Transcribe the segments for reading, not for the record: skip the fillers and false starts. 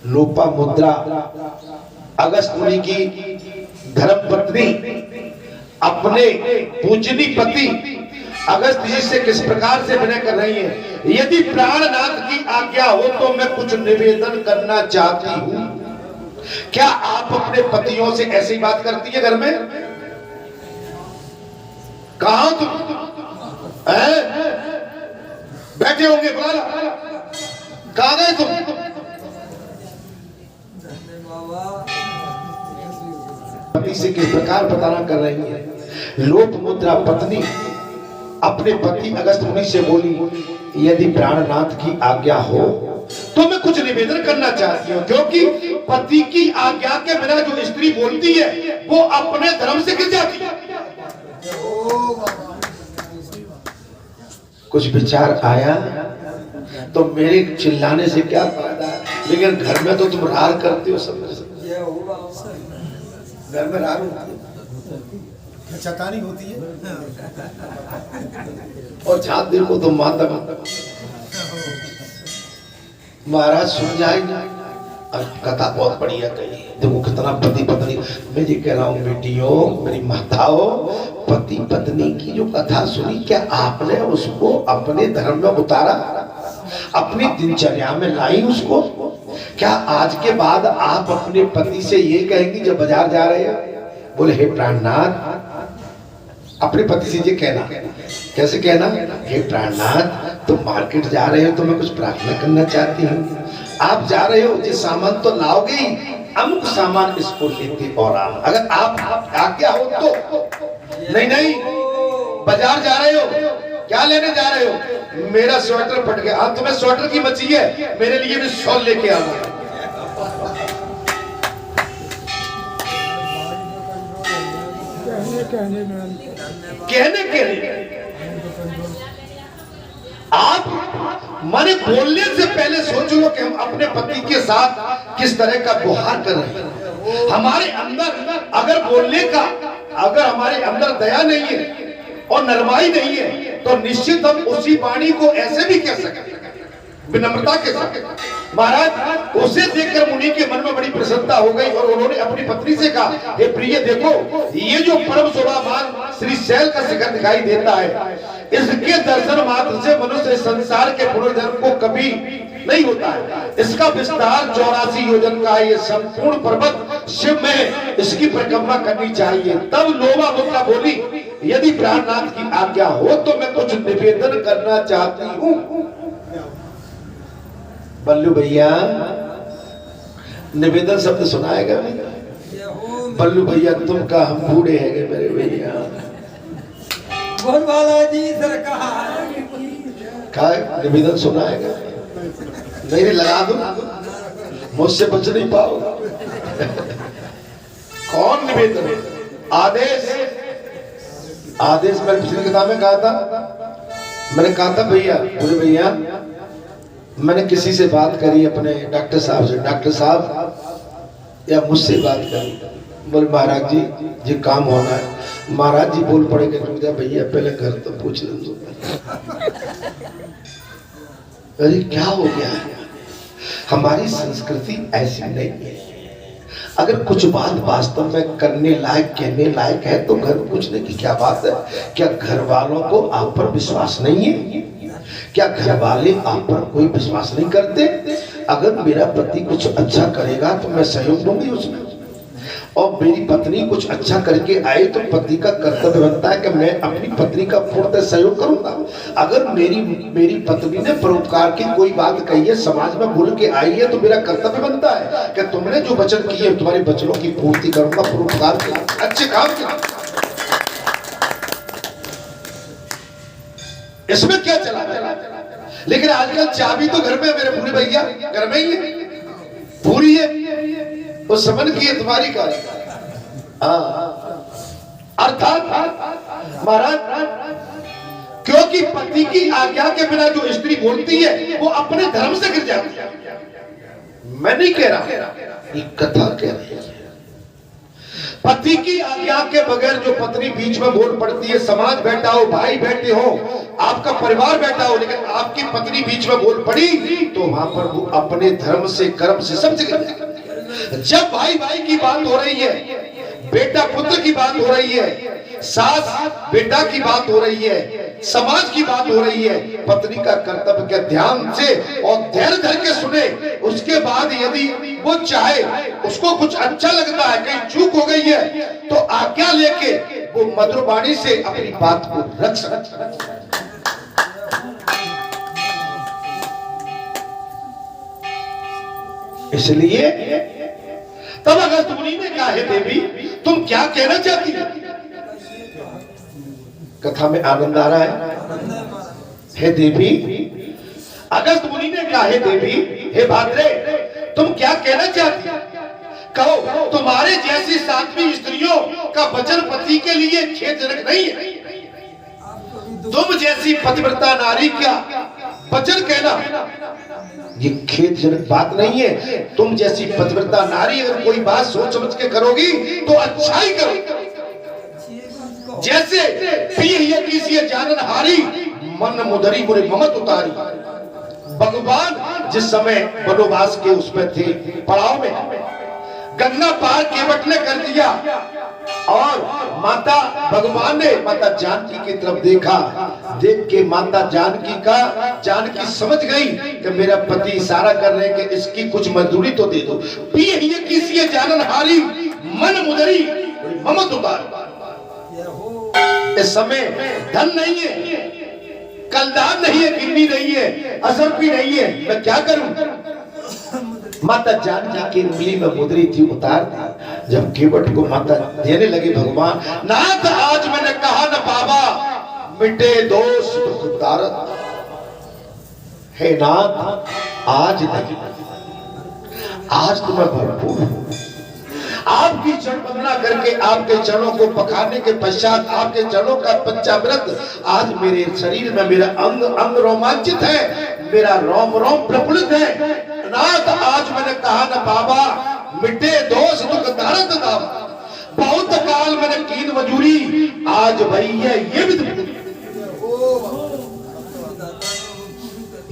लोपामुद्रा अगस्त मुनि की धर्म पत्नी अपने पूजनी पति अगस्त जी से किस प्रकार से विनय कर रही है, यदि प्राणनाथ की आज्ञा हो तो मैं कुछ निवेदन करना चाहती हूं। क्या आप अपने पतियों से ऐसी बात करती है घर में? कहां तुम बैठे होंगे, बुला लो, कहां गए तुम? पति से किस प्रकार बताना कर रही है। लोपामुद्रा पत्नी अपने पति अगस्त मुनि से बोली, यदि प्राणनाथ की आज्ञा हो तो मैं कुछ निवेदन करना चाहती हूँ, क्योंकि पति की आज्ञा के बिना जो स्त्री बोलती है वो अपने धर्म से गिर जाती है। कुछ विचार आया तो मेरे चिल्लाने से क्या फायदा, लेकिन घर में तो तुम रार करते हो, सब घर में रार होती है, चतानी होती है और जहां देखो तो माता महाराज सुन जाएंगे। कथा बहुत बढ़िया कही, देखो कितना पति पत्नी। मैं ये कह रहा हूँ बेटियों, मेरी माताओं, पति पत्नी की जो कथा सुनी, क्या आपने उसको अपने धर्म में उतारा, अपनी दिनचर्या में लाई उसको? क्या आज के बाद आप अपने पति से ये कहेंगी जब बाजार जा रहे हैं, बोले हे प्राणनाथ, अपने पति से ये कहना, कैसे कहना, हे प्राणनाथ तुम मार्केट जा रहे हो तो मैं कुछ प्रार्थना करना चाहती हूँ। आप जा रहे हो, ये सामान तो लाओगे ही, अमुक सामान इसको लेते और आना। अगर आप आज्ञा हो तो। नहीं नहीं, बाजार जा रहे हो, क्या लेने जा रहे हो? मेरा स्वेटर फट गया, अब तुम्हें स्वेटर की मची है, मेरे लिए भी शॉल लेके आना। कहने के लिए आप माने बोलने से पहले सोच लो कि हम अपने पति के साथ किस तरह का व्यवहार कर रहे हैं। हमारे अंदर अगर बोलने का, अगर हमारे अंदर दया नहीं है और नरमाई नहीं है तो निश्चित हम उसी वाणी को ऐसे भी कह सकते हैं, विनम्रता के साथ। महाराज उसे देखकर मुनि के मन में बड़ी प्रसन्नता हो गई और उन्होंने अपनी पत्नी से कहा, हे प्रिय देखो, ये जो परम शोभामान श्री शैल का शिखर दिखाई देता है, इसके दर्शन मात्र से मनुष्य संसार के पुनर्जन्म को कभी नहीं होता है। इसका विस्तार 84 योजन का है, ये संपूर्ण पर्वत शिव में इसकी परिक्रमा करनी चाहिए। तब लोपामुद्रा बोली, यदि प्राणनाथ की आज्ञा हो तो मैं कुछ निवेदन करना चाहती हूँ। बल्लू भैया, निवेदन शब्द सुनाएगा? बल्लू भैया तुम का हम बूढ़े हैं मेरे भैया। जी सरकार का निवेदन सुनाएगा? नहीं लगा दो, मुझसे बच नहीं पाओ। कौन निवेदन? आदेश। आदेश मैंने पिछली किताब में कहा था, मैंने कहा था भैया, बोले भैया मैंने किसी से बात करी अपने डॉक्टर साहब से, डॉक्टर साहब या मुझसे बात करी, बोले महाराज जी ये काम होना है। महाराज जी बोल पड़े कि भैया पहले घर तो पूछ लो। अरे क्या हो गया है? हमारी संस्कृति ऐसी नहीं है। अगर कुछ बात वास्तव में करने लायक, कहने लायक है तो घर पूछने की क्या बात है? क्या घर वालों को आप पर विश्वास नहीं है? क्या घर वाले आप पर कोई विश्वास नहीं करते? अगर मेरा पति कुछ अच्छा करेगा तो मैं सहयोग दूंगी उसमें, और मेरी पत्नी कुछ अच्छा करके आए तो पति का कर्तव्य बनता है कि मैं अपनी पत्नी का पूर्ण सहयोग करूंगा। अगर मेरी पत्नी ने परोपकार की कोई बात कही है, समाज में बोल के आई है, तो मेरा कर्तव्य बनता है कि तुमने जो वचन किए तुम्हारे वचनों की पूर्ति करूंगा, परोपकार के अच्छे काम के। इसमें क्या चला? लेकिन आजकल चाबी तो घर में, मेरे पूरे भैया घर में ही है, पूरी है, वो समझ की है तुम्हारी का। अर्थात महाराज, क्योंकि पति की आज्ञा के बिना जो स्त्री बोलती है वो अपने धर्म से गिर जाती है। मैं नहीं कह रहा, ये कथा कह रही है। पति की आज्ञा के बगैर जो पत्नी बीच में बोल पड़ती है, समाज बैठा हो, भाई बैठे हो, आपका परिवार बैठा हो, लेकिन आपकी पत्नी बीच में बोल पड़ी तो वहां पर वो अपने धर्म से, कर्म से सब जगह। जब भाई भाई की बात हो रही है, बेटा पुत्र की बात हो रही है, सास बेटा की बात हो रही है, समाज की बात हो रही है, पत्नी का कर्तव्य क्या ध्यान से और धैर्य धर के सुने। उसके बाद यदि वो चाहे, उसको कुछ अच्छा लगता है, कहीं चूक हो गई है, तो आज्ञा लेके वो मधुर वाणी से अपनी बात को रख सकता है। इसलिए तब अगस्त मुनि ने कहा, हे देवी तुम क्या कहना चाहती हो? कथा में आनंद आ रहा है। हे देवी, अगस्त मुनि ने कहा, हे देवी, हे भाद्रे, तुम क्या कहना चाहती हो? कहो, तुम्हारे जैसी साध्वी स्त्रियों का वचन पति के लिए खेदजनक नहीं है। तुम जैसी पतिव्रता नारी का वचन कहना ये खेदजनक बात नहीं है। तुम जैसी पतिव्रता नारी अगर कोई बात सोच समझ के करोगी तो अच्छा ही करो। जैसे किसी जानन हारी, मन मुदरी मुरे ममत उतारी। भगवान जिस समय वनवास के उसमें थे, पड़ाव में, गंगा पार केवट ने कर दिया और माता भगवान ने माता जानकी की तरफ देखा। देख के माता जानकी समझ गई कि मेरा पति इशारा कर रहे हैं कि इसकी कुछ मजदूरी तो दे दो। किसी जानन हारी, मन मुदरी ममत उतारी। इस समय धन नहीं है, कलदार नहीं है, गिन्नी नहीं है, असर भी नहीं है, मैं क्या करूं? माता जानकी की उंगली में मुद्री थी, उतार दी। जब केवट को माता देने लगे भगवान, नाथ आज मैंने कहा न पावा, मिटे दोष दुख दारद। हे नाथ, आज नहीं, आज तो मैं भरपूर हूं। आपकी चरण वंदना करके, आपके चरणों को पखारने के पश्चात, आपके चरणों का पंचामृत आज मेरे शरीर में, मेरा अंग अंग रोमांचित है, मेरा रोम रोम प्रफुल्लित है। नाथ आज मैंने कहा न पावा, मिटे दोष दुख दारद दावा। बहुत काल मैंने कीन मजूरी, आज भई है ये भी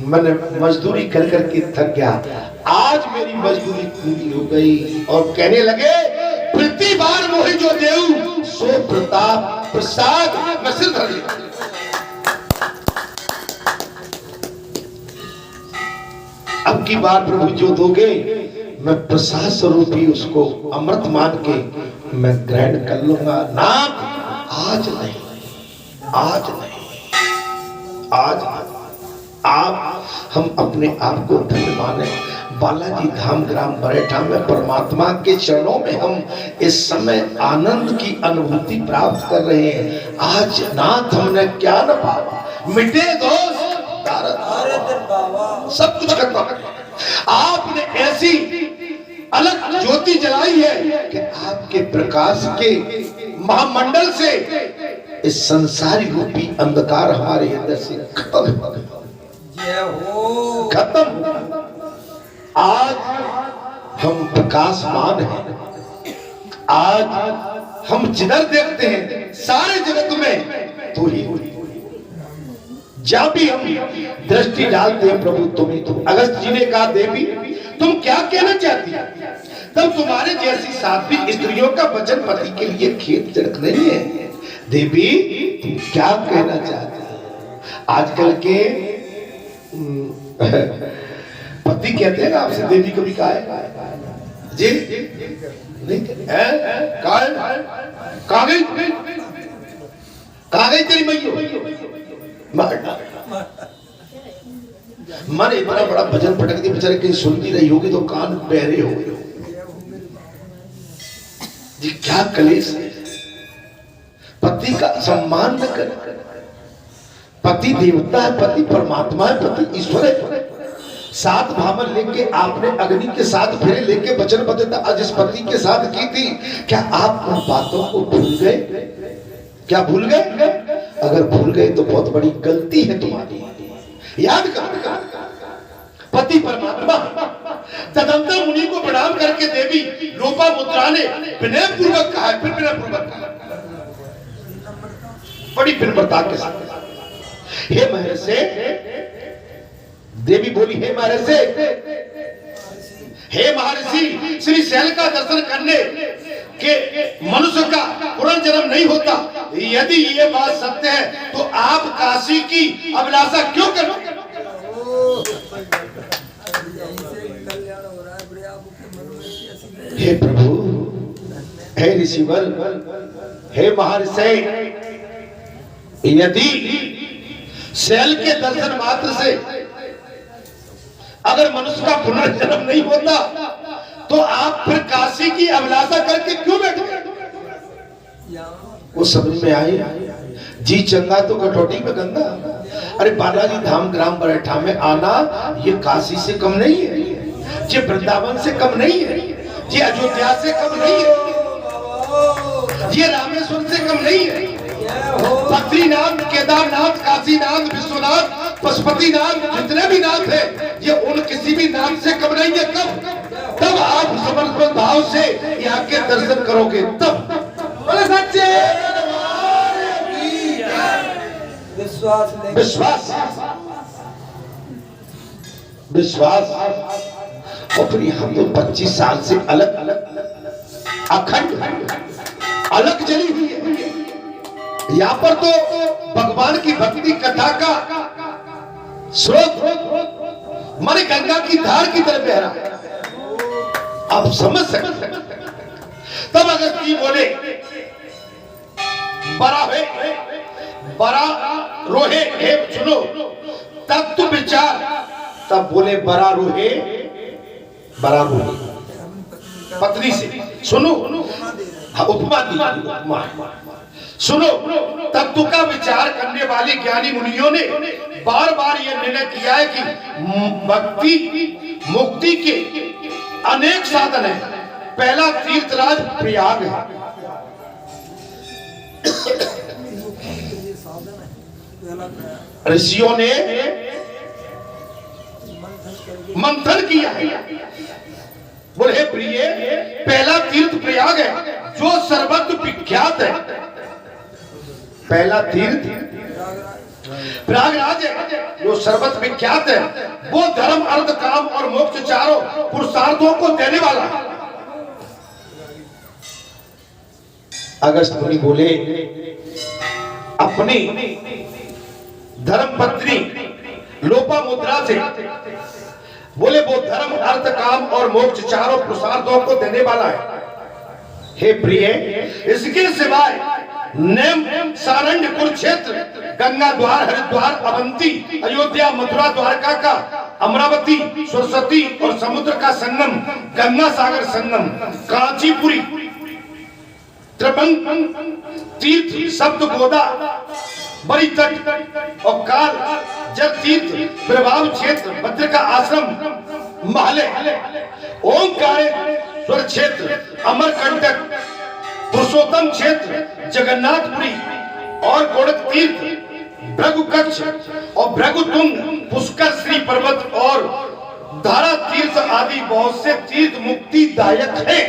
मैंने मजदूरी कर करके थक गया, आज मेरी मजदूरी पूरी हो गई। और कहने लगे, प्रति बार मोहि जो देऊ, सो प्रताप प्रसाद मैं सिर धर लिया। अब की बार प्रभु जो दोगे, मैं प्रसाद स्वरूपी उसको अमृत मान के मैं ग्रहण कर लूंगा। नाथ आज नहीं, आज नहीं, आज आप हम अपने आप को धन्य माने। बालाजी धाम ग्राम बरेठा में परमात्मा के चरणों में हम इस समय आनंद की अनुभूति प्राप्त कर रहे हैं। आज नाथ हमने क्या न पावा, मिटे दोष दारद, सब कुछ करता है। आपने ऐसी अलग ज्योति जलाई है कि आपके प्रकाश के महामंडल से इस संसारी रूपी अंधकार हमारे अंदर से खत्म हो गया, खत्म। आज हम प्रकाशमान हैं। आज हम जिधर देखते हैं सारे जगत में तू ही, जहां भी हम दृष्टि डालते हैं प्रभु तुम ही तुम। अगस्त जी ने कहा, देवी तुम क्या कहना चाहती है? तब तुम्हारे जैसी साध्वी स्त्रियों का वचन पति के लिए खेदजनक नहीं है। देवी तुम क्या कहना चाहती है? आजकल के पति कहते हैं ना आपसे, देवी कभी कहा है जी? नहीं कहा गई तेरी मैयो? मन इतना बड़ा भजन पटक दी, बेचारे कहीं सुनती रही होगी तो कान बहरे हो गए जी। क्या कलेश है, पति का सम्मान न कर। पति देवता है, पति परमात्मा है, पति ईश्वर है। 7 भामन लेके आपने अग्नि के 7 फेरे लेके वचनबद्धता जिस पति के साथ की थी, क्या आप उन बातों को भूल गए? क्या भूल गए? अगर भूल गए तो बहुत बड़ी गलती है तुम्हारी। याद करो, पति परमात्मा, तदंतर मुनि को प्रणाम करके देवी लोपामुद्रा ने विनय पूर्वक कहा, फिर विनय पूर्वक कहा, बड़ी विनम्रता के साथ, हे महर्षि। देवी बोली, हे महर्षि, हे महर्षि, श्री शैल का दर्शन करने के मनुष्य का पुनर्जन्म नहीं होता। यदि ये बात सत्य है तो आप काशी की अभिलाषा क्यों करते? हे प्रभु, हे ऋषिवर, हे महर्षि, यदि शैल के दर्शन मात्र से अगर मनुष्य का पुनर्जन्म नहीं होता तो आप फिर काशी की अभिलाषा करके क्यों बैठे? वो समझ में आई, जी चंगा तो कटौती में गंगा। अरे बालाजी धाम ग्राम बरेठा में आना ये काशी से कम नहीं है, ये वृंदावन से कम नहीं है, ये अयोध्या से कम नहीं है, ये रामेश्वर से कम नहीं है। बद्रीनाथ, केदारनाथ, काशीनाथ, विश्वनाथ, पशुपतिनाथ, जितने भी नाथ है ये उन किसी भी नाम से कम नहीं है। कब? तब आप समर्पण भाव से यहाँ के दर्शन करोगे, तब। बोले सच्चे विश्वास, विश्वास, विश्वास। और फिर हम तो 25 साल से अलग अलग अखंड अलग जली हुई है। यहाँ पर तो भगवान की भक्ति कथा का स्रोत माने गंगा की धार की तरफ बह रहा है, आप समझ सकते। तब अगर जी बोले बड़ा है, बड़ा रोहे, हे सुनो तत्व विचार, तब बोले बड़ा रोहे, बड़ा रोहे पत्नी से सुनो, उपमा दी, उपमा सुनो। तत्व का विचार करने वाले ज्ञानी मुनियों ने बार बार यह निर्णय किया है कि भक्ति मुक्ति के अनेक साधन है। पहला तीर्थराज प्रयाग है, ऋषियों ने मंथन किया है। बोले प्रिय, पहला तीर्थ प्रयाग है जो सर्वत्र विख्यात है। पहला तीर्थ प्रयागराज है जो सर्वत्र विख्यात है। वो धर्म, अर्थ, काम और मोक्ष चारों पुरुषार्थों को देने वाला है। अगस्त मुनि बोले अपनी धर्मपत्नी लोपामुद्रा से, बोले वो धर्म, अर्थ, काम और मोक्ष चारों पुरुषार्थों को देने वाला है। हे प्रिय, इसके सिवाय नेम, सारण्य, कुरुक्षेत्र, गंगा द्वार, हरिद्वार, अवंती, अयोध्या, मथुरा, द्वारका का अमरावती, सरस्वती और समुद्र का संगम, गंगा सागर संगम, कांचीपुरी, त्रिभंग तीर्थ, सप्त गोदा, बड़ी तट और काल जल तीर्थ, प्रभाव क्षेत्र, भद्र का आश्रम, महले, ओंकारेश्वर क्षेत्र, अमरकंटक, पुरुषोत्तम क्षेत्र, जगन्नाथपुरी और गोरख तीर्थ, भृगु कक्ष और भृगुतुंग, पुष्कर, श्री पर्वत और धारा तीर्थ आदि बहुत से तीर्थ मुक्तिदायक हैं।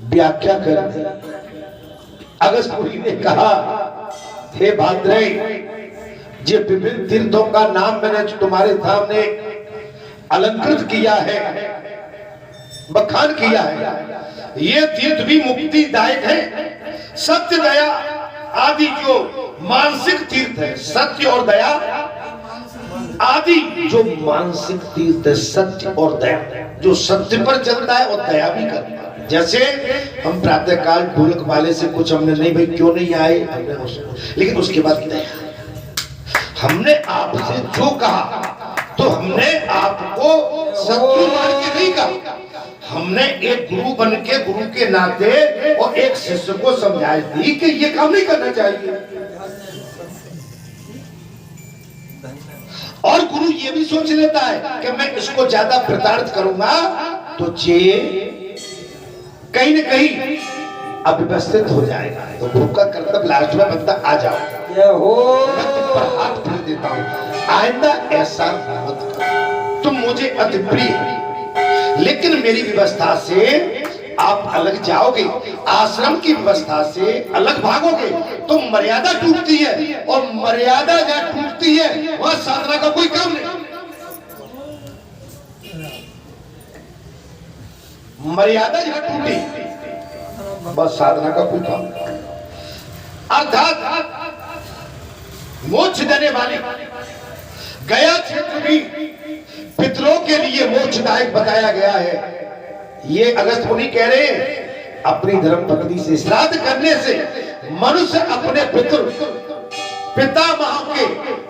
व्याख्या करते अगस्त्य ने कहा, हे भाद्रे, ये विभिन्न तीर्थों का नाम मैंने तुम्हारे सामने अलंकृत किया है, बखान किया है। ये तीर्थ भी मुक्तिदायक है। सत्य, दया आदि जो मानसिक तीर्थ है, सत्य और दया आदि जो मानसिक तीर्थ है, सत्य और दया, जो सत्य पर चलता है और दया भी करता है। जैसे हम प्रातः काल ढोलक वाले से कुछ हमने नहीं, भाई क्यों नहीं आए, हमने लेकिन उसके बाद दया, हमने आपसे जो कहा तो हमने आपको शत्रु मान के नहीं कहा, हमने एक गुरु बन के, गुरु के नाते और एक शिष्य को समझाई दी कि ये काम नहीं करना चाहिए। और गुरु ये भी सोच लेता है कि मैं इसको ज्यादा प्रताड़ित करूंगा तो ये कहीं न कहीं अव्यवस्थित हो जाएगा। तो गुरु का कर्तव्य लास्ट में बनता, आ जाओ, मैं तुम पर हाथ फेर देता हूँ, आइंदा ऐसा मत करो, तुम मुझे अति प्रिय, लेकिन मेरी व्यवस्था से आप अलग जाओगे, आश्रम की व्यवस्था से अलग भागोगे तो मर्यादा टूटती है, और मर्यादा जहां टूटती है वहां साधना का कोई काम नहीं। मर्यादा जहां टूटी बस साधना का कोई काम नहीं। अर्थात मोक्ष देने वाले गया क्षेत्र भी पितरों के लिए मोक्षदायक बताया गया है। ये अगस्त मुनि कह रहे हैं अपनी धर्म पत्नी से श्राद्ध करने से मनुष्य अपने पितामह के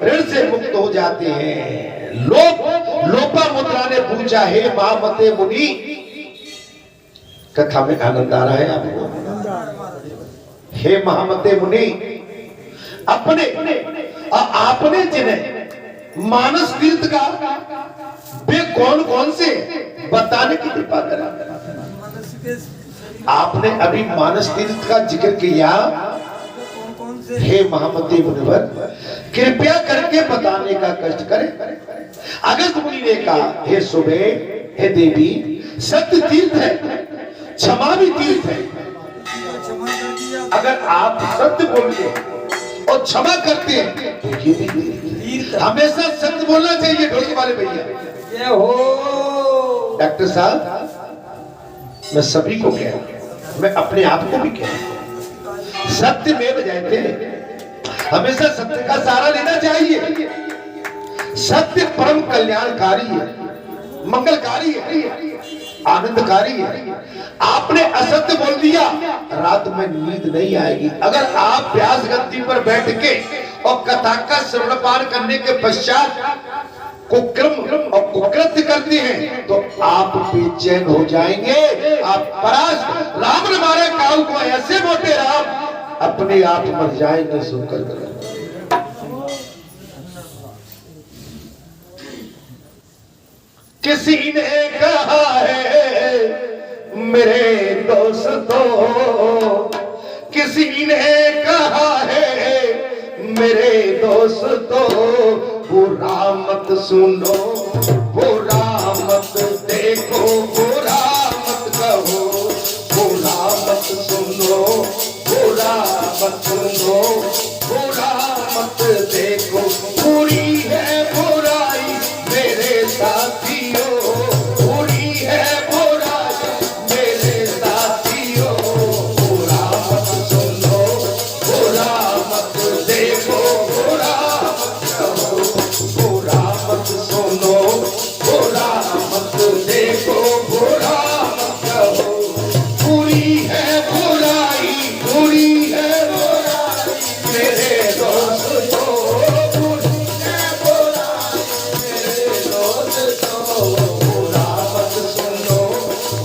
ऋण से मुक्त हो जाते हैं। लोपामुद्रा ने पूछा, हे महामते मुनि, कथा में आनंद आ रहा है आपको? हे महामते मुनि, आपने जिन्हें मानस तीर्थ का वे कौन कौन से बताने की कृपा करा। आपने अभी मानस तीर्थ का जिक्र किया, हे महामते मुनिवर कृपया करके बताने का कष्ट करें। अगस्त मुनि ने कहा, हे सुबह, हे देवी, सत्य तीर्थ है, क्षमा भी तीर्थ है। अगर आप सत्य बोलते और क्षमा करते हैं तो ये भी तीर्थ है। हमेशा सत्य बोलना चाहिए। ढोलक वाले भैया, ये हो डॉक्टर साहब, मैं सभी को कह रहा हूं, मैं अपने आप को भी कह रहा हूं, सत्य में बजाते हमेशा सत्य का सहारा लेना चाहिए। सत्य परम कल्याणकारी है, मंगलकारी है, आनंदकारी है। आपने असत्य बोल दिया, रात में नींद नहीं आएगी। अगर आप व्यास गद्दी पर बैठ के और कथा का श्रवण पान करने के पश्चात कुक्रम और कुकृत्य करते हैं तो आप बेचैन हो जाएंगे। आप परास्त राम ने मारे काल को, ऐसे मोटे राम अपने आप मर जाएंगे। सुनकर किसी ने कहा है मेरे दोस्तों, किसी ने कहा है मेरे दोस्तों, बुरा मत सुनो, बुरा मत देखो, बुरा मत कहो, बुरा मत सुनो, बुरा मत सुनो, बुरा मत देखो। बुरी है बुराई मेरे साथियों, बुरी है बुराई मेरे साथियों, बुरा मत सुनो, बुरा मत देखो, बुरा मत कहो, बुरा मत सुनो, बुरा मत देखो, बुरा मत कहो। बुरी है बुराई, बुरी है बुराई मेरे दोस्तों, बुरी है बुराई मेरे दोस्तों, बुरा मत सुनो,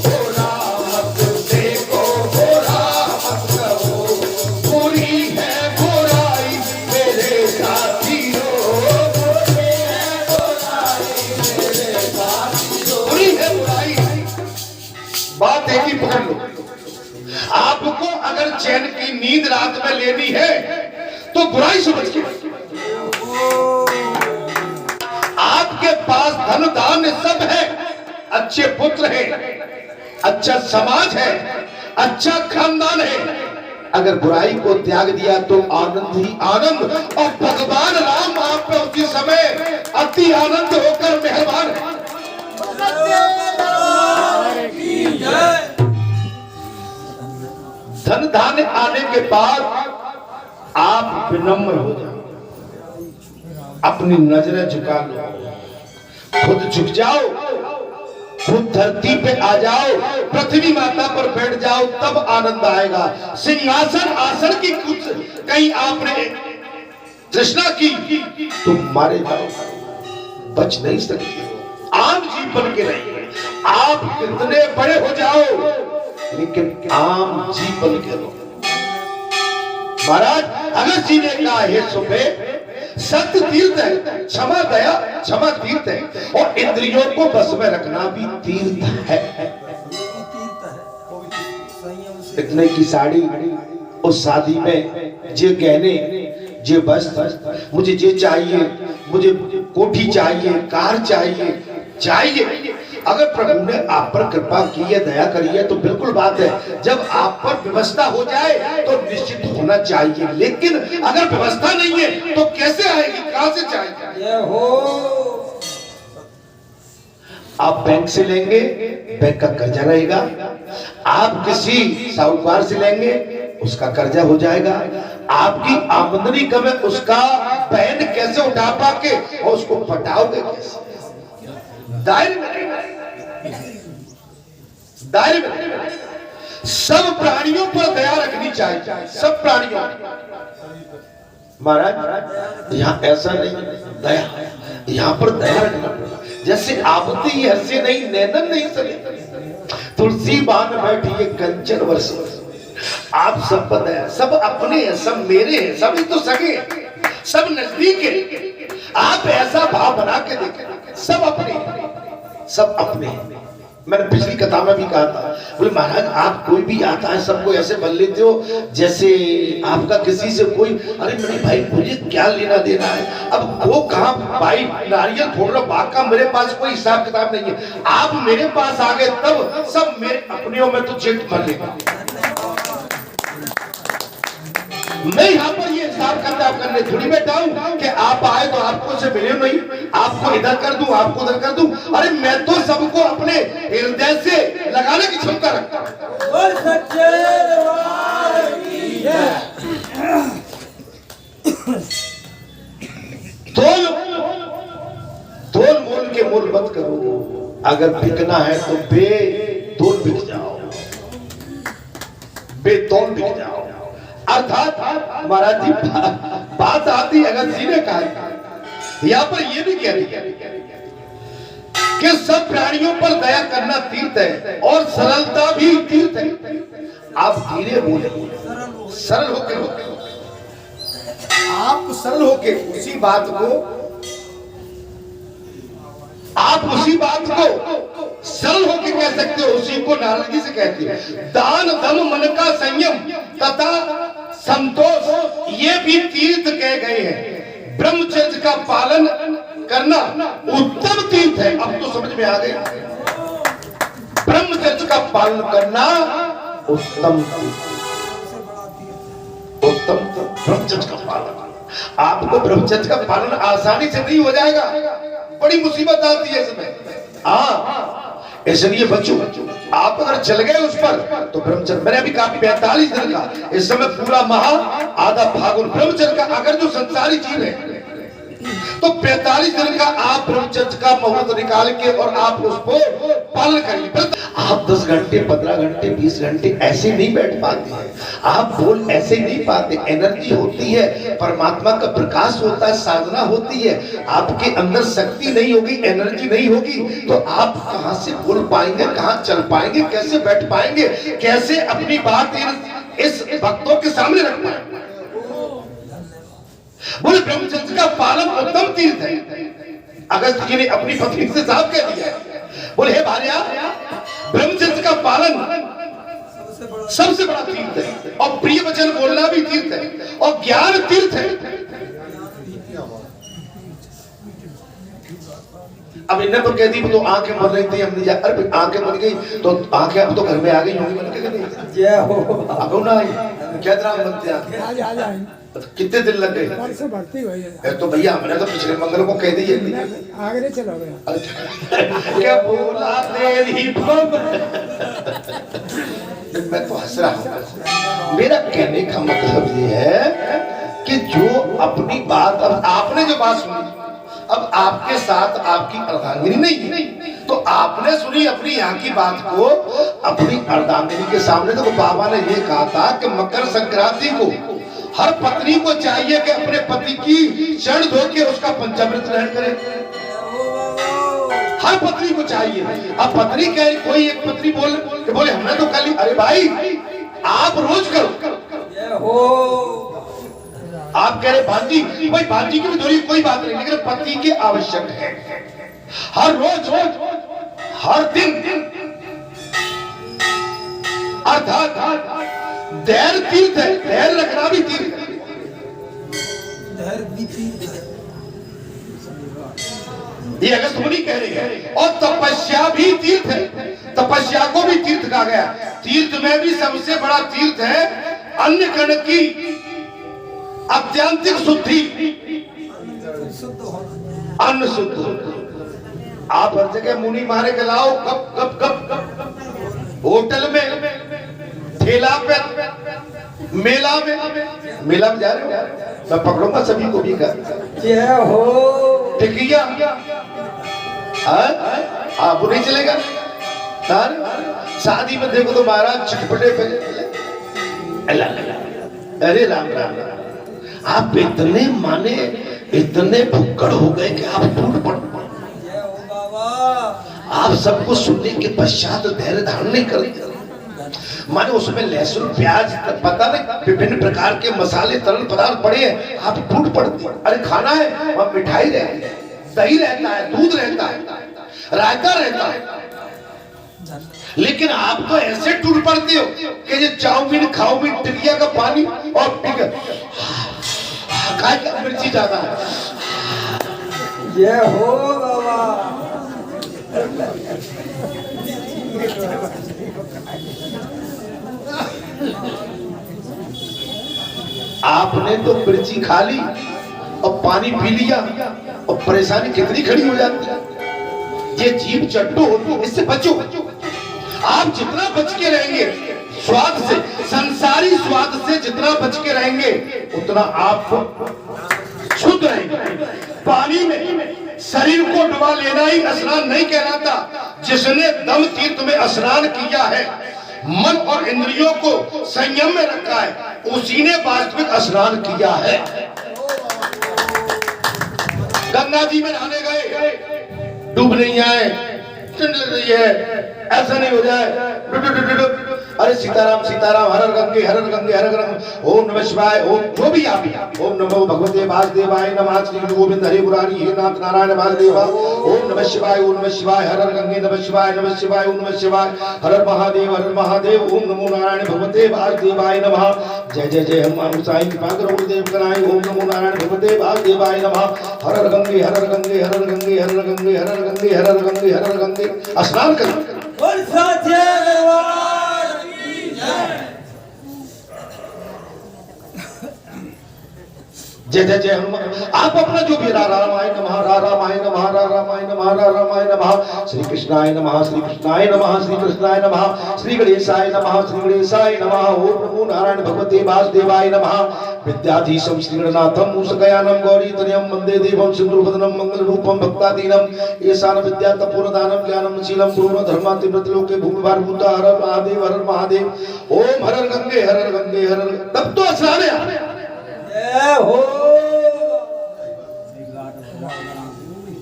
बुरा मत देखो, बुरा मत कहो। बुरी है बुराई मेरे साथियों, बुरी है बुराई मेरे साथियों, बुरी है बुराई। बात एक ही पकड़ लो, आपको अगर चैन की नींद रात में लेनी है तो बुराई समझ के, आपके पास धन धान्य सब है, अच्छे पुत्र हैं, अच्छा समाज है, अच्छा खानदान है, अगर बुराई को त्याग दिया तो आनंद ही आनंद। और भगवान राम आप पे उसी समय अति आनंद होकर मेहरबान है। धन धान्य आने के बाद आप विनम्र हो जाओ, अपनी नजरें झुका लो, खुद झुक जाओ, खुद धरती पे आ जाओ, पृथ्वी माता पर बैठ जाओ, तब आनंद आएगा। सिंहासन आसन की कुछ कहीं आपने तृष्णा की तो मारे जाओ, बच नहीं सकते। आम जीवन के रहिए, आप कितने बड़े हो जाओ लेकिन आम जीवन के रहो। महाराज अगस्त जी ने कहा, हे सुबह, सत्य तीर्थ है, क्षमा दया क्षमा तीर्थ है, और इंद्रियों को बस में रखना भी तीर्थ है। इतने की साड़ी, उस शादी में जे गहने, जे वस्त्र, मुझे जे चाहिए मुझे कोठी चाहिए, कार चाहिए। अगर प्रभु ने आप पर कृपा की है, दया करी है, तो बिल्कुल बात है, जब आप पर व्यवस्था हो जाए तो निश्चित होना चाहिए। लेकिन अगर व्यवस्था नहीं है तो कैसे आएगी, कहां से चाहिए? ये हो आप बैंक से लेंगे, बैंक का कर्जा रहेगा। आप किसी साहूकार से लेंगे, उसका कर्जा हो जाएगा। आपकी आमदनी कम है, उसका पैन कैसे उठा पाके और उसको पटाओगे कैसे? दायरे में सब प्राणियों पर दया रखनी चाहिए, सब प्राणियों। महाराज यहाँ ऐसा नहीं, दया यहाँ पर दया रखना। जैसे आपती हंसे नहीं, नैनन नहीं सले, तुलसी बान बैठी है कंचन वर्ष। आप सब पर दया, सब अपने हैं, सब मेरे हैं, सब ही तो सगे हैं, सब नजदीक है। आप ऐसा भाव बना के देखें, सब अपने हैं। मैंने पिछली कथा में भी कहा था, बोले महाराज आप कोई भी आता है सबको ऐसे बन लेते हो जैसे आपका किसी से कोई, अरे मेरे भाई मुझे क्या लेना देना है। अब वो कहा भाई नारियल फोड़ रहा, बाग का मेरे पास कोई हिसाब किताब नहीं है। आप मेरे पास आ गए तब सब मेरे अपने में तो जेठ भर लेगा। मैं यहाँ पर ये हिसाब किताब करने थोड़ी बैठा हूँ कि आप आए तो आपको से मिले नहीं, आपको इधर कर दूं, आपको उधर कर दूं। अरे मैं तो सबको अपने हृदय से लगाने की क्षमता रखता हूँ। बोल सच्चे दरबार की जय। तोल मोल के मोल मत करो। अगर बिकना है तो बेतोल बिक जाओ, बेतौल बिक जाओ। अर्थात महाराज जी बात आती अगर जी ने कहा, यहाँ पर ये भी कह रही कि सब प्राणियों पर दया करना तीर्थ है और सरलता भी तीर्थ है। आप धीरे बोले, सरल होके आप सरल होके उसी बात को सरल होके कह सकते हो, उसी को नाराजगी से कहते हैं। दान दम मन का संयम तथा संतोष ये भी तीर्थ कहे गए हैं। ब्रह्मचर्य का पालन करना उत्तम तीर्थ है। अब तो समझ में आ गया, ब्रह्मचर्य का पालन करना उत्तम ब्रह्मचर्य का पालन। आपको ब्रह्मचर्य का पालन आसानी से नहीं हो जाएगा, बड़ी मुसीबत आती है इसमें। इसलिए बच्चों आप अगर चल गए उस पर तो ब्रह्मचर्य, मैंने अभी कहा 45 दिन का, इस समय पूरा माह आधा फागुन ब्रह्मचर्य का अगर जो संसारी जीव है तो 45 दिन का आप ब्रह्मचर्य का मुहूर्त निकाल के और आप उसको पालन करिए। आप 10 घंटे 15 घंटे 20 घंटे ऐसे नहीं बैठ पाते हैं, आप बोल ऐसे नहीं पाते। एनर्जी होती है, परमात्मा का प्रकाश होता है, साधना होती है। आपके अंदर शक्ति नहीं होगी, एनर्जी नहीं होगी तो आप कहां से बोल पाएंगे, कहां चल पाएंगे, कैसे बैठ पाएंगे, कैसे अपनी बात इस भक्तों के सामने रख पाएंगे। बोले ब्रह्मचर्य का पालन उत्तम तीर्थ है। अगस्त जी ने अपनी पत्नी से साफ कह दिया, बोले हे भार्या ब्रह्मचर्य का पालन सबसे बड़ा तीर्थ है और प्रिय वचन बोलना भी तीर्थ है और ज्ञान तीर्थ है। अब इन्हें तो कह दी तो आंखें मर रही थी, हमने जा अरे आंखें मर गई तो आंखें अब तो घर में आ गई होंगी, मन के नहीं जय हो। अब ना क्या तरह बनते हैं, कितने दिन लग गए? भर्ती हुई है। तो भैया हमने तो पिछले मंगल को कह दी है, आगरे चला गया। क्या बोला तेरी मैं तो हंस रहा हूँ। मेरा कहने का मतलब ये है कि जो अपनी बात, अब आपने जो बात सुनी, अब आपके साथ आपकी अर्धांगिनी नहीं, तो आपने सुनी अपनी यहाँ की बात को अपनी अर्धांगिनी के सामने। तो बाबा ने ये कहा था कि मकर संक्रांति को हर पत्नी को चाहिए कि अपने पति की शरण धो के उसका पंचामृत ग्रहण करे। हर पत्नी को चाहिए। अब पत्नी कह रही, कोई एक पत्नी बोले हमने तो कल, अरे भाई आप रोज करो। आप कह रहे भांजी, भाई भांजी की भी थोड़ी कोई बात नहीं, लेकिन पति की आवश्यक है हर रोज हर दिन। अर्थात धैर्य तीर्थ है, धैर्य रखना भी तीर्थ है। ये अगस्त मुनि कह रहे हैं। और तपस्या भी तीर्थ है, तपस्या को भी तीर्थ कहा गया। तीर्थ में भी सबसे बड़ा तीर्थ है अन्न कण की अत्यंतिक शुद्धि, अन्न शुद्ध। आप हर जगह मुनि मारे के लाओ, कब कब कब कब होटल में, ठेला पे, मेला में जा रहे हो, मैं पकड़ूंगा सभी को भी कर जय हो। टिकिया आप नहीं चलेगा। शादी में देखो तो महाराज चटपटे पे, अरे राम राम, आप इतने माने, इतने भुक्कड़ हो गए कि आप टूट पड़। आप सबको सुनने के पश्चात धैर्य धारण नहीं करेंगे। माने उसमें लहसुन प्याज पता नहीं विभिन्न प्रकार के मसाले तरल पदार्थ पड़े हैं, आप टूट पड़ते। अरे खाना है वहां मिठाई रहती है, दही रहता है, दूध रहता है, रायता रहता है, लेकिन आप तो ऐसे टूट पड़ते हो कि ये चाउमीन खाओमीन टिकिया का पानी और क्या मिर्ची ज्यादा है। जय हो बाबा। आपने तो मिर्ची खा ली और पानी पी लिया और परेशानी कितनी खड़ी हो जाती है। ये जीभ चट्टू होती है, इससे बचो। आप जितना बच के रहेंगे स्वाद से, संसारी स्वाद से जितना बच के रहेंगे उतना आप शुद्ध रहेंगे। पानी में शरीर को डुबा लेना ही स्नान नहीं कहलाता। जिसने दम तीर्थ में स्नान किया है, मन और इंद्रियों को संयम में रखा है, उसी ने वास्तविक स्नान किया है। गंगा जी में नहाने गए, डूब नहीं आए, ठंड लग रही है, ऐसा नहीं हो जाए। अरे सीताराम सीताराम, हर हर गंगे हर हर गंगे हर हर गंगे, ओम नमः शिवाय, ओम जो भी आप, ओम नमो भगवते वासुदेवाय नमः, श्री गुरु गोविंद हरे मुरारी हे नाथ नारायण वासुदेवा, ओम नमः शिवाय, ओम नमः शिवाय, हर हर गंगे नमः शिवाय, नमः शिवाय, ओम नमः शिवाय, हर हर महादेव, हर हर महादेव, ओम नमो नारायण भगवते वासुदेवाय नमः। जय जय जय हनुमान गोसाई कृपा करो गुरुदेव कराए, ओम नमो नारायण भगवते वासुदेवाय नमः। हर हर गंगे हर हर गंगे हर हर गंगे हर हर गंगे हर हर गंगे हर हर गंगे हर हर गंगे। स्नान करें। जय जय जय हनुमान। आप अपना जो भी रामाय नमः, रामाय नमः, रामाय नमः, रामाय नमः, श्री कृष्णाय नमः, श्री कृष्णाय नमः, श्री कृष्णाय नमः, श्री गणेशाय नमः, श्री गणेशाय नमः, ओम नमो नारायण भगवते वासुदेवाय नमः। विद्याधीशं श्रीगणनाथं मूषकयानं गौरीतनयं वन्दे देवं सिंधुवदनं मंगलरूपं भक्तादीनं। येषां विद्या तपोदानं ज्ञानं शीलं गुरुर् धर्मातिव्रतलोके भूमिभारभूता। हर हर महादेव, हर हर महादेव, ओम हर हर गंगे हर हर गंगे हर हर। तब तो स्नान है। हो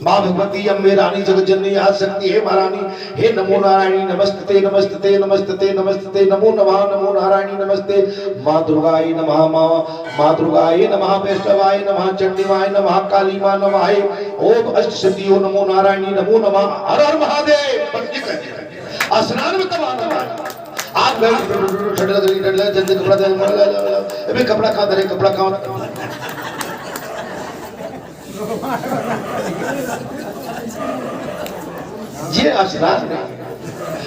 माँ भगवती अम्बे रानी जगत जननी आदि शक्ति हे महारानी, हे नमो नारायणी नमस्ते नमस्ते नमस्ते नमस्ते, नमो नमः नमो नारायणी नमस्ते। माँ दुर्गाय नमः, माँ दुर्गाय नमः, वैष्णवाय नमः, चंडीमाय नमः, काली माँ नमः, ओम अष्ट सिद्धियो नमो नारायणी नमो नमः। हर हर महादेव। स्नान में तब आना आप जल्दी कपड़ा दे, कपड़ा कहाँ धरे, कपड़ा कहाँ। ये स्नान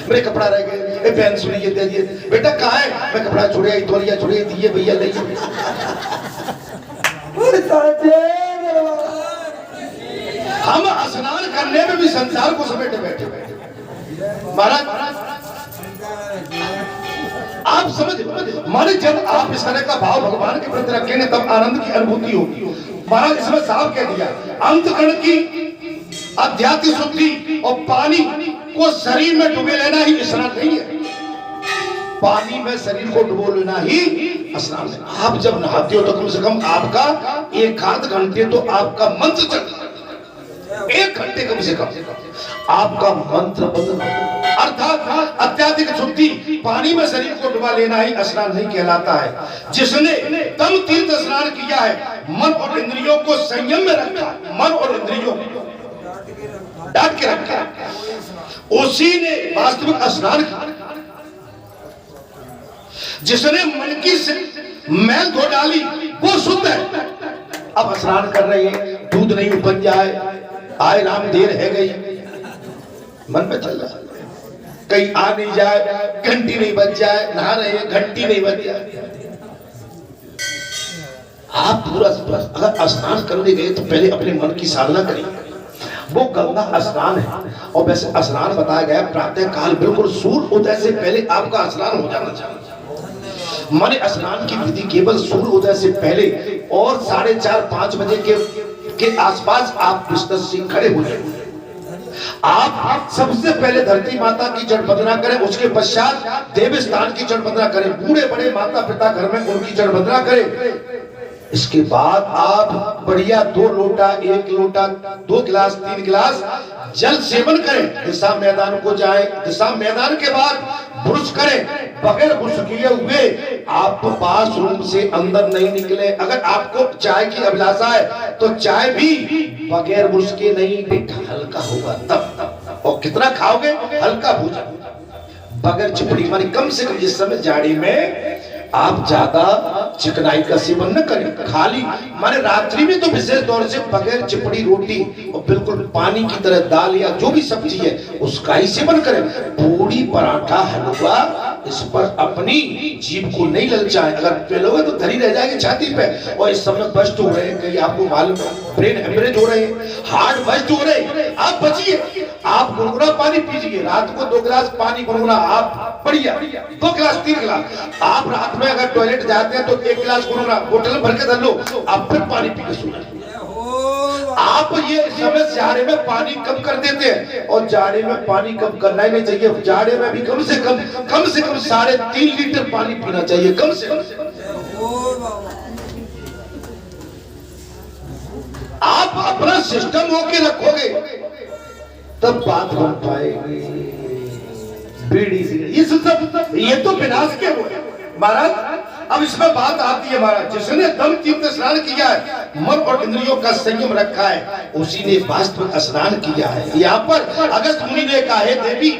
मेरे कपड़ा रह गए, पेन सुनिए दे दिए, बेटा कहाँ है, मैं कपड़ा छोड़िया तोलिया छोड़िए दिए भैया ले। हम स्नान करने में भी संसार को समेटे बैठे बैठे। महाराज आप समझ माने, जब आप इस तरह का भाव भगवान के प्रति रखेंगे तब आनंद की अनुभूति होगी। महाराज इसमें साफ कह दिया, अंतकण की अध्यात्म शुद्धि और पानी को शरीर में डुबे लेना ही स्नान नहीं है। पानी में शरीर को डुबो लेना ही स्नान है। आप जब नहाते हो तो कम से कम आपका 1-8 घंटे तो आपका मंत्र चलता है, 1 घंटे कम से कम आपका मंत्र बंद, अर्थात अत्याधिक शुद्धि। पानी में शरीर को डुबा लेना ही स्नान नहीं कहलाता है। जिसने तम तीर्थ स्नान किया है, मन और इंद्रियों को संयम में रखा, मन और इंद्रियों को डांट के रखा, उसी ने वास्तविक स्नान किया। जिसने मन की मैल धो डाली वो शुद्ध है। अब स्नान कर रहे हैं, दूध नहीं उपज जाए, आए राम देर है गई, मन में चल रहा, कहीं आ नहीं जाए, घंटी नहीं बज जाए, नहा रहे घंटी नहीं बज जाए। आप पूरा अगर स्नान करने गए तो पहले अपने मन की साधना करिए। वो गंगा स्नान है, और वैसे स्नान बताया गया प्रातः काल बिल्कुल सूर्य उदय से पहले आपका स्नान हो जाना चाहिए। माने स्नान की विधि केवल सूर्य उदय से पहले और 4:30-5 बजे के आसपास आप बिस्तर से खड़े हो जाए। आप सबसे पहले धरती माता की जड़ वंदना करें, उसके पश्चात देव स्थान की जड़ वंदना करें, बूढ़े बड़े माता पिता घर में उनकी जड़ वंदना करें। इसके बाद आप बढ़िया 2 लोटा 1 लोटा 2 गिलास 3 गिलास जल सेवन करें, दिशा मैदान को जाएं, दिशा मैदान के बाद ब्रुश करें, बगैर ब्रुश किए हुए आप पास रूम से अंदर नहीं निकले। अगर आपको चाय की अभिलाषा है तो चाय भी बगैर ब्रुश के नहीं, पेट हल्का होगा तब। और कितना खाओगे? हल्का भोजन, बगैर चिपड़ी, मानी कम से कम। इस समय जाड़ी में आप ज्यादा चिकनाई का सेवन न करें, खाली माने रात्रि में तो विशेष तौर से बगैर चिपड़ी रोटी और बिल्कुल पानी की तरह दाल या जो भी सब्जी है उसका ही सेवन करें। पूरी पराठा हलवा इस पर अपनी जीभ को नहीं ललचाएं। अगर पेलोगे तो धरी रह जाएगी छाती पे। और इस समय बस्ट हो रहे हैं, कहीं आपको मालूम है ब्रेन हेमरेज हो रहे हैं, हार्ट बस्ट हो रहे हैं, आप बचिए। आप गुनगुना पानी पीजिए, रात को 2 गिलास पानी गुनगुना, आप बढ़िया 2 गिलास 3 गिलास। आप रात में अगर टॉयलेट जाते हैं तो 1 गिलास गुनगुना बोतल भर के धर लो, आप फिर पानी पी के सोना। आप ये समय जाड़े में पानी कम कर देते हैं, और जाड़े में पानी कम करना ही नहीं चाहिए। जाड़े में भी कम से कम 3.5 लीटर पानी पीना चाहिए, कम से कम। आप अपना सिस्टम होके रखोगे तब बात बन पाएगी। बीड़ी ये तो विनाश के हुए महाराज। अब इसमें बात आती है महाराज, जिसने दम तीर्थ स्नान किया है, मन और इंद्रियों का संयम रखा है, उसी ने वास्तविक स्नान किया है। यहाँ पर अगस्त मुनि ने कहा है, देवी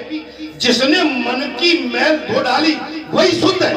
जिसने मन की मैल धो डाली वही शुद्ध है।